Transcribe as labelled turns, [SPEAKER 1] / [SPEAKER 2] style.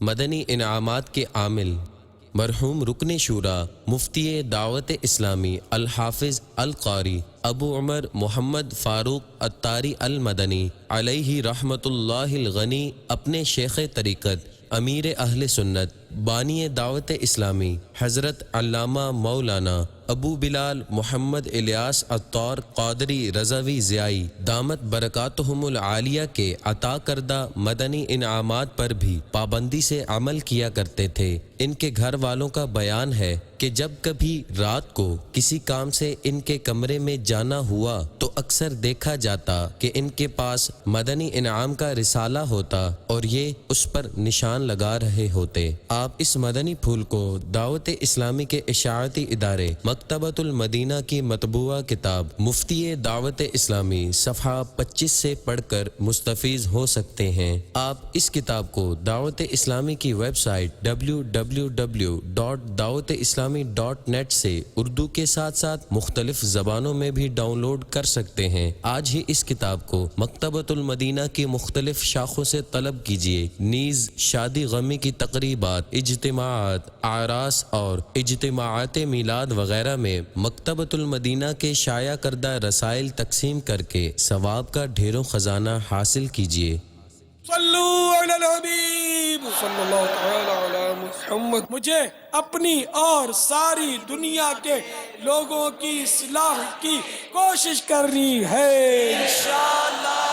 [SPEAKER 1] مدنی انعامات کے عامل مرحوم رکن شورا مفتی دعوت اسلامی الحافظ القاری ابو عمر محمد فاروق عطاری المدنی علیہ رحمۃ اللہ الغنی اپنے شیخ طریقت امیر اہل سنت بانی دعوت اسلامی حضرت علامہ مولانا ابو بلال محمد الیاس عطار قادری رضوی ضیائی دامت برکاتہم العالیہ کے عطا کردہ مدنی انعامات پر بھی پابندی سے عمل کیا کرتے تھے۔ ان کے گھر والوں کا بیان ہے کہ جب کبھی رات کو کسی کام سے ان کے کمرے میں جانا ہوا تو اکثر دیکھا جاتا کہ ان کے پاس مدنی انعام کا رسالہ ہوتا اور یہ اس پر نشان لگا رہے ہوتے۔ آپ اس مدنی پھول کو دعوت اسلامی کے اشاعتی ادارے مکتبۃ المدینہ کی مطبوعہ کتاب مفتی دعوت اسلامی صفحہ 25 سے پڑھ کر مستفیض ہو سکتے ہیں۔ آپ اس کتاب کو دعوت اسلامی کی ویب سائٹ www.dawat-islami.net سے اردو کے ساتھ ساتھ مختلف زبانوں میں بھی ڈاؤن لوڈ کر سکتے ہیں۔ آج ہی اس کتاب کو مکتبۃ المدینہ کی مختلف شاخوں سے طلب کیجیے۔ نیز شادی غمی کی تقریبات، اجتماعات، اعراس اور اجتماعات میلاد وغیرہ میں مکتبۃ المدینہ کے شائع کردہ رسائل تقسیم کر کے ثواب کا ڈھیروں خزانہ حاصل کیجیے۔
[SPEAKER 2] صلو علی الحبیب صلی اللہ تعالی علی محمد۔ مجھے اپنی اور ساری دنیا کے لوگوں کی اصلاح کی کوشش کرنی ہے انشاءاللہ۔